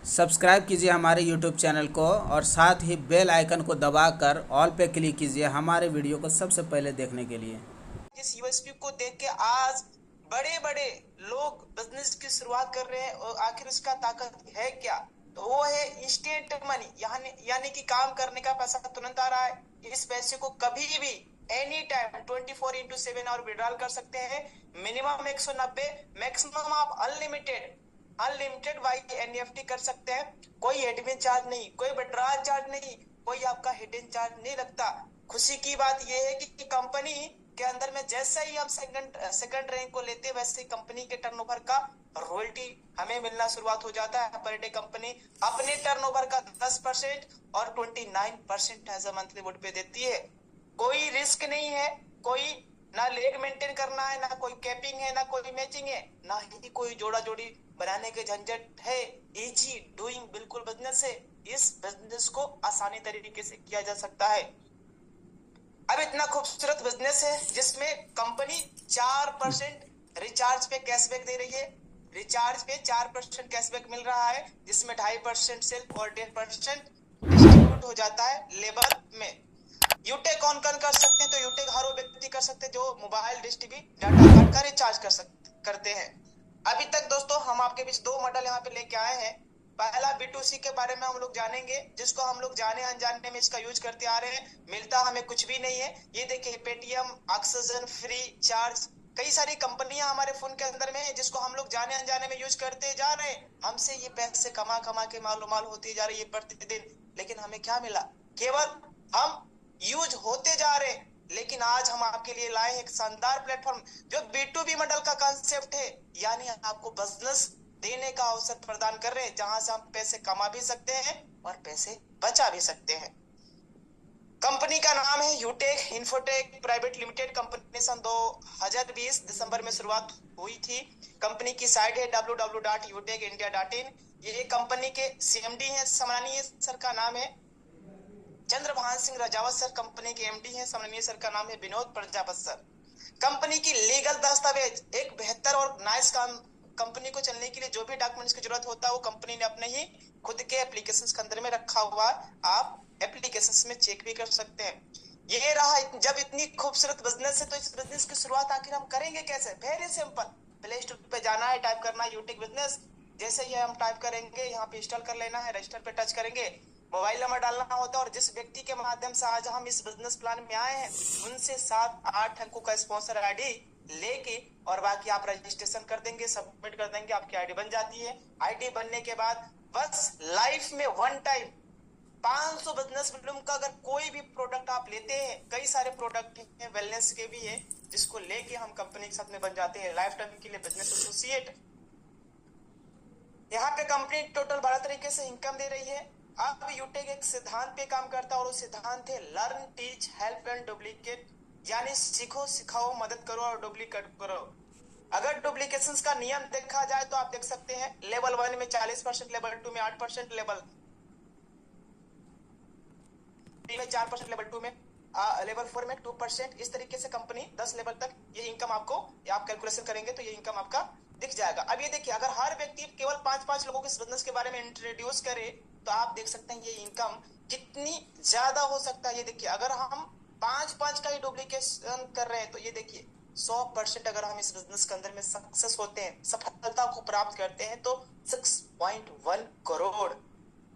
Subscribe कीजिए हमारे YouTube channel को और साथ ही बेल आइकन को दबाकर ऑल पे क्लिक कीजिए हमारे वीडियो को सबसे पहले देखने के लिए। इस यूएसपी को देख के आज बड़े बड़े लोग बिजनेस की शुरुआत कर रहे हैं। और आखिर इसका ताकत है क्या? तो वो है इंस्टेंट मनी, यानी कि काम करने का पैसा तुरंत आ रहा है। इस पैसे को कभी भी एनी टाइम 24/7 और विड्रॉल कर सकते हैं। मिनिमम 190, मैक्सिमम आप अनलिमिटेड अनलिमिटेड वाई एनईएफटी कर सकते हैं। कोई एडमिन चार्ज नहीं, कोई विड्रॉल चार्ज नहीं, कोई आपका हिडन चार्ज नहीं लगता। खुशी की बात यह है कि कंपनी के अंदर में जैसे ही हम सेकंड रैंक को लेते हैं, वैसे ही कंपनी के टर्नओवर का रॉयल्टी हमें मिलना शुरुआत हो जाता है। पर डे कंपनी अपने टर्नओवर का 10% और 29% एज अ मंथली वुड पे देती है। कोई रिस्क नहीं है, कोई ना लेग मेंटेन करना है, ना कोई कैपिंग है, ना कोई मैचिंग है, ना ही कोई जोड़ा जोड़ी बनाने के झंझट है। इजी डूइंग बिल्कुल बिजनेस है। इस बिजनेस को आसानी तरीके से किया जा सकता है। अब इतना खूबसूरत बिजनेस है जिसमें कंपनी 4% रिचार्ज पे कैशबैक दे रही है। रिचार्ज पे 4% कैशबैक मिल रहा है, जिसमें 2.5% सेल्फ और 1.5% डिस्ट्रीब्यूट हो जाता है लेबर में। यूटेक कौन कौन कर सकते हैं? तो यूटेक हर वो व्यक्ति कर सकते हैं जो mobile dish TV data card का रिचार्ज करते हैं। अभी तक दोस्तों हम आपके बीच दो मॉडल यहाँ पे लेके आए हैं। पहला B2C के बारे में हम लोग जानेंगे, जिसको हम लोग जाने अनजाने में इसका यूज करते आ रहे हैं। मिलता हमें कुछ भी नहीं है। ये देखिए, पेटीएम, ऑक्सीजन, फ्री चार्ज, कई सारी कंपनियां हमारे फोन के अंदर में है, जिसको हम लोग जाने अनजाने में यूज करते जा रहे हैं। हमसे ये पैसे कमा कमा के मालूमाल होती जा रही है प्रतिदिन, लेकिन हमें क्या मिला? केवल हम यूज होते जा रहे हैं। लेकिन आज हम आपके लिए लाए एक शानदार प्लेटफॉर्म जो B2B मॉडल का कंसेप्ट है, यानी आपको बिजनेस देने का अवसर प्रदान कर रहे हैं, जहां से हम पैसे कमा भी सकते हैं और पैसे बचा भी सकते हैं। कंपनी का नाम है यूटेक इन्फोटेक प्राइवेट लिमिटेड। कंपनी सन 2020 दिसंबर में शुरुआत हुई थी। कंपनी की साइट है www.utekindia.in। ये कंपनी के CMD हैं, सम्मानीय सर का नाम है चंद्रभान सिंह राजावत सर। कंपनी के MD हैं, सम्मानीय सर का नाम है विनोद प्रजापत सर। कंपनी की लीगल दस्तावेज एक बेहतर और नाइस काम। कंपनी को चलने के लिए जो भी डॉक्यूमेंट्स की जरूरत होता है वो कंपनी ने अपने ही खुद के एप्लीकेशंस के अंदर में रखा हुआ। आप एप्लीकेशंस में चेक भी कर सकते हैं। ये रहा। जब इतनी खूबसूरत बिजनेस है तो इस बिजनेस की शुरुआत आखिर हम करेंगे कैसे? Very simple. प्ले स्टोर पे जाना है, टाइप करना है यूटिक बिजनेस। जैसे ही हम टाइप करेंगे, यहाँ पे इंस्टॉल कर लेना है, रजिस्टर पे टच करेंगे, मोबाइल नंबर डालना होता है। और जिस व्यक्ति के माध्यम से आज हम इस बिजनेस प्लान में आए हैं, उनसे 7-8 अंकों का स्पॉन्सर आईडी लेके और बाकी आप रजिस्ट्रेशन कर देंगे, सबमिट कर देंगे, आपकी आईडी बन जाती है। आईडी बनने के बाद बस लाइफ में वन टाइम 500 बिजनेस वॉल्यूम का अगर कोई भी प्रोडक्ट आप लेते हैं, कई सारे प्रोडक्ट हैं, वेलनेस के भी है, जिसको लेके हम कंपनी के साथ में बन जाते हैं लाइफ टाइम के लिए बिजनेस एसोसिएट। यहाँ पे कंपनी टोटल 12 तरीके से इनकम दे रही है। अब यूटेक एक सिद्धांत पे काम करता है और वो सिद्धांत है learn, teach, help and duplicate, यानी सीखो, सिखाओ, मदद करो और डुप्लीकेट करो। अगर डुप्लीकेशन का नियम देखा जाए तो आप देख सकते हैं लेवल 1 में 40%, लेवल 2 में 8%, लेवल 3 में 4%, लेवल 2 में लेवल 4 में 2%। इस तरीके से कंपनी 10 लेवल तक ये इनकम आपको, आप कैलकुलेशन करेंगे तो ये इनकम आपका दिख जाएगा। अब ये देखिए, अगर हर व्यक्ति केवल 5-5 लोगों के इस बिजनेस के बारे में इंट्रोड्यूस करे तो आप देख सकते हैं ये इनकम कितनी ज्यादा हो सकता है। ये देखिए, अगर हम 5-5 का ही डुप्लीकेशन कर रहे हैं तो ये देखिए 100% अगर हम इस बिजनेस के अंदर में सक्सेस होते हैं, सफलता को प्राप्त करते हैं, तो 6.1 करोड़।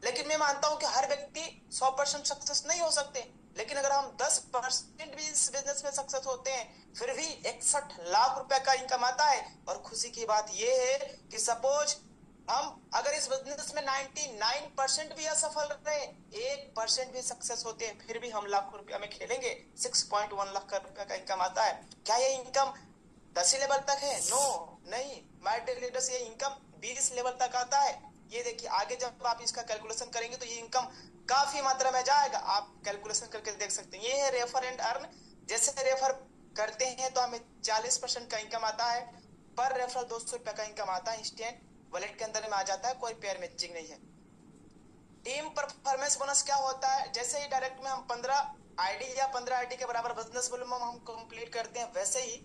लेकिन मैं मानता हूं कि हर व्यक्ति 100% सक्सेस नहीं हो सकते, लेकिन अगर हम 10% भी इस बिजनेस में सक्सेस होते हैं, फिर भी 61 लाख रुपए का इनकम आता है। और खुशी की बात यह है कि सपोज हम अगर इस बिजनेस में 99% भी असफल रहे, 1% भी सक्सेस होते हैं, फिर भी हम लाखों रुपया में खेलेंगे। 6.1 लाख रुपया का इनकम आता है। क्या ये इनकम 10 लेवल तक है? नो, नहीं। माय डेली लीडर्स ये इनकम 20 लेवल तक आता है। ये देखिए, आगे जब आप इसका कैलकुलेशन करेंगे तो ये इनकम काफी मात्रा में जाएगा। आप कैलकुलेशन करके देख सकते हैं। ये है रेफर एंड अर्न। जैसे रेफर करते हैं तो हमें 40% का इनकम आता है। पर रेफरल 200 रुपया का इनकम आता है, इंस्टेंट वॉलेट के अंदर में आ जाता है, कोई पेयर मैचिंग नहीं है। टीम परफॉर्मेंस बोनस क्या होता है? जैसे ही डायरेक्ट में हम 15 आईडी या 15 आईडी के बराबर बिजनेस वॉल्यूम हम कंप्लीट करते हैं, वैसे ही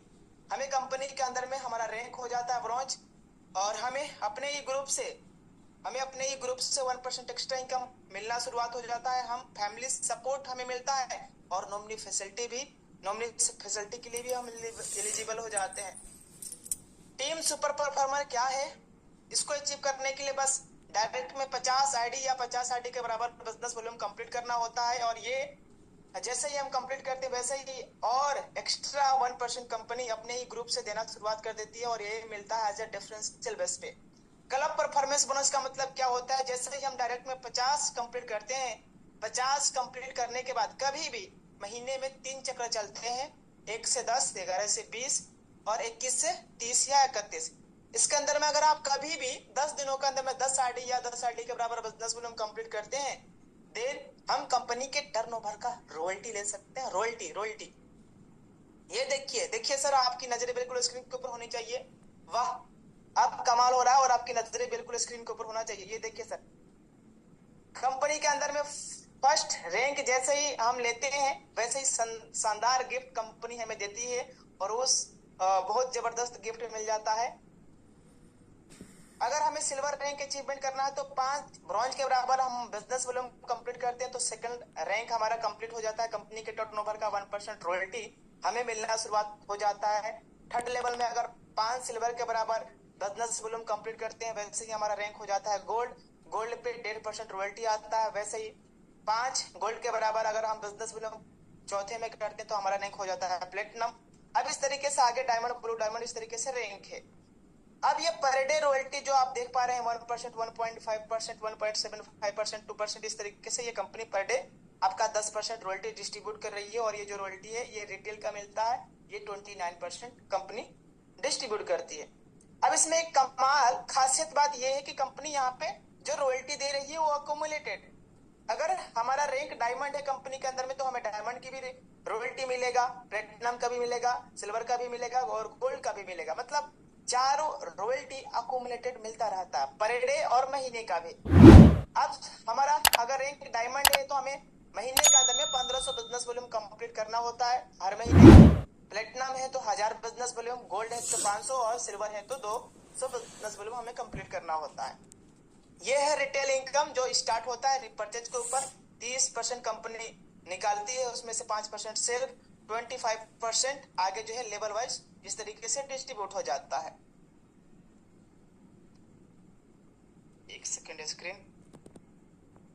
हमें कंपनी के अंदर में हमारा रैंक हो जाता है ब्रॉन्ज। और हमें अपने ही ग्रुप से हमें अपने ही ग्रुप से 1% एक्स्ट्रा इनकम मिलना शुरुआत हो जाता है, हम फैमिली सपोर्ट हमें मिलता है और नॉमिनी फैसिलिटी के लिए भी हम एलिजिबल हो जाते हैं। टीम सुपर परफॉर्मर क्या है? इसको अचीव करने के लिए बस डायरेक्ट में 50 आईडी या 50 आईडी के बराबर बिजनेस वॉल्यूम कंप्लीट करना होता है, और ये जैसे ही हम कंप्लीट करते हैं वैसे ही और एक्स्ट्रा 1% कंपनी अपने ही ग्रुप से देना शुरुआत कर देती है, और ये मिलता है एज ए डिफरेंशियल बेस पे। क्लब परफॉर्मेंस बोनस का मतलब क्या होता है? जैसे ही हम डायरेक्ट में 50 कंप्लीट करते हैं, 50 कंप्लीट करने के बाद कभी भी महीने में 3 चक्र चलते हैं, 1 से 10, 11 से 20 और 21 से 30 या 31। इसके अंदर में अगर आप कभी भी 10 दिनों के अंदर में 10 आईडी या 10 आईडी के बराबर बिजनेस वॉल्यूम कंप्लीट करते हैं, देन हम कंपनी के टर्नओवर का रॉयल्टी ले सकते हैं। रॉयल्टी ये देखिए सर, आपकी नजरें बिल्कुल स्क्रीन के ऊपर होनी चाहिए। वाह, अब कमाल हो रहा है और आपकी नजरें बिल्कुल स्क्रीन के ऊपर होना चाहिए। ये देखिए सर, कंपनी के अंदर में फर्स्ट रैंक जैसे ही हम लेते हैं वैसे ही शानदार गिफ्ट कंपनी हमें देती है, और उस बहुत जबरदस्त गिफ्ट मिल जाता है। अगर हमें सिल्वर रैंक अचीवमेंट करना है तो 5 ब्रॉन्ज के बराबर हम बिजनेस वॉल्यूम कंप्लीट करते हैं तो सेकंड रैंक हमारा कंप्लीट हो जाता है। कंपनी के टर्नओवर का 1% रॉयल्टी हमें मिलना शुरुआत हो जाता है। थर्ड लेवल में अगर 5 सिल्वर के बराबर बिजनेस वॉल्यूम कंप्लीट करते हैं वैसे ही हमारा रैंक हो जाता है गोल्ड पे 1.5% रॉयल्टी आता है। वैसे ही 5 गोल्ड के बराबर अगर हम बिजनेस वॉल्यूम चौथे में करते हैं तो हमारा रैंक हो जाता है प्लेटिनम। अब इस तरीके से आगे डायमंड, ब्लू डायमंड, इस तरीके से रैंक है। अब ये पर डे रॉयल्टी जो आप देख पा रहे हैं 1%, 1.5%, 1.75%, 2%, इस तरीके से ये कंपनी पर डे आपका 10% रॉयल्टी डिस्ट्रीब्यूट कर रही है, और ये जो रॉयल्टी है ये रिटेल का मिलता है, ये 29% कंपनी डिस्ट्रीब्यूट करती है। अब इसमें एक कमाल खासियत बात यह है कि कंपनी यहाँ पे जो रॉयल्टी दे रही है वो अकोमुलेटेड। अगर हमारा रैंक डायमंड है कंपनी के अंदर में तो हमें डायमंड की भी रॉयल्टी मिलेगा, प्लेटिनम का भी मिलेगा, सिल्वर का भी मिलेगा और गोल्ड का भी मिलेगा। मतलब चारों रॉयल्टी अकोमुलेटेड मिलता रहता है, पर डे और महीने का भी। अब हमारा अगर रैंक डायमंड है तो हमें महीने के अंदर में 1500 बिजनेस वॉल्यूम कंप्लीट करना होता है हर महीने। प्लेटिनम है तो 1000 बिजनेस वॉल्यूम, गोल्ड है तो 500 और सिल्वर है तो 200 बिजनेस वॉल्यूम हमें कंप्लीट करना होता है। यह है रिटेल इनकम जो स्टार्ट होता है रिपर्चेज के ऊपर। 30% कंपनी निकालती है, उसमें से 5% सेल, 25% आगे जो है लेवल वाइज इस तरीके से डिस्ट्रीब्यूट हो जाता है। एक सेकेंड, स्क्रीन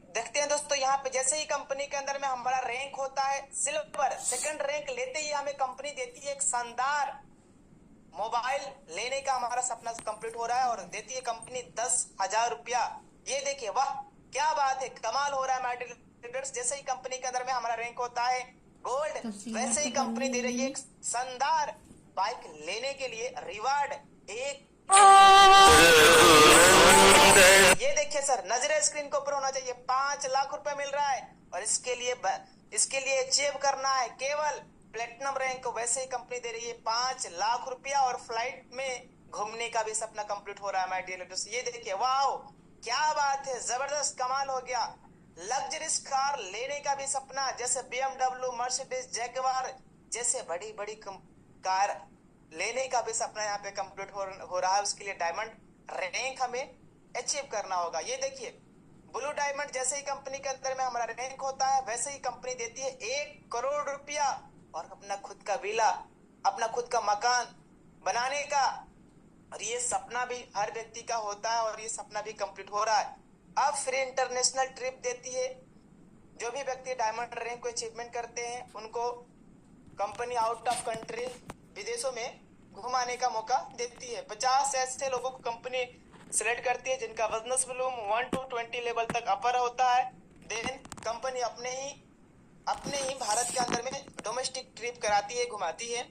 देखते हैं दोस्तों। यहाँ पे जैसे ही कंपनी के अंदर में हमारा रैंक होता है सिल्वर, सेकंड रैंक लेते ही हमें कंपनी देती है एक शानदार मोबाइल लेने का हमारा सपना कंप्लीट हो रहा है, और देती है कंपनी 10,000 रुपया। ये देखिए, वाह क्या बात है, कमाल हो रहा है माय लीडर्स। जैसे ही कंपनी के अंदर में हमारा रैंक होता है गोल्ड, वैसे ही कंपनी दे रही है एक शानदार बाइक लेने के लिए रिवार्ड। एक ये देखिए सर, नजरे स्क्रीन के ऊपर होना चाहिए, 5 लाख रुपए मिल रहा है, और इसके लिए अचीव करना है केवल प्लेटिनम रैंक। वैसे ही कंपनी दे रही है 5 लाख रुपया, और फ्लाइट में घूमने का भी सपना कंप्लीट हो रहा है माय डियर लीडर्स। ये देखिए, वाओ क्या बात है, जबरदस्त कमाल हो गया। लग्जरियस कार लेने का भी सपना, जैसे BMW, मर्सिडीज, जैगवार जैसे बड़ी बड़ी कार लेने का भी सपना यहाँ पे कंप्लीट हो रहा है। उसके लिए डायमंड रैंक हमें अचीव करना होगा। ये देखिए, ब्लू डायमंड जैसे ही कंपनी के अंदर में हमारा रैंक होता है वैसे ही कंपनी देती है 1 करोड़ रुपया, और अपना खुद का विला, अपना खुद का मकान बनाने का। और ये सपना भी हर व्यक्ति का होता है, और ये सपना भी कंप्लीट हो रहा है। अब फ्री इंटरनेशनल ट्रिप देती है। जो भी व्यक्ति डायमंड रैंक को अचीवमेंट करते हैं उनको कंपनी आउट ऑफ कंट्री, विदेशों में घुमाने का मौका देती है। 50 ऐसे लोगों को कंपनी सिलेक्ट करती है जिनका बिजनेस वॉल्यूम 1 to 20 लेवल तक अपर होता है। देन कंपनी अपने ही भारत के अंदर में डोमेस्टिक ट्रिप कराती है, घुमाती है।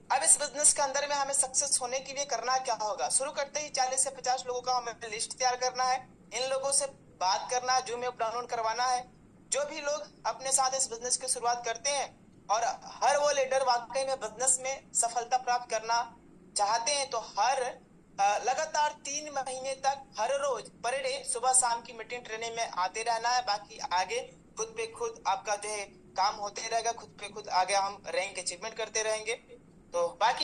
अब इस बिजनेस के अंदर में हमें सक्सेस होने के लिए करना क्या होगा? शुरू करते ही 40 से 50 लोगों का हमें लिस्ट तैयार करना है, इन लोगों से बात करना है, जूम ऐप डाउनलोड करवाना है। जो भी लोग अपने साथ इस बिजनेस की शुरुआत करते हैं, और हर वो लीडर वाकई में बिजनेस में सफलता प्राप्त करना चाहते हैं, तो हर लगातार 3 महीने तक हर रोज पर डे सुबह शाम की मीटिंग ट्रेनिंग में आते रहना है। बाकी आगे खुद पे खुद आपका जो है काम होते रहेगा, खुद पे खुद आगे हम रैंक अचीवमेंट करते रहेंगे। तो बाकी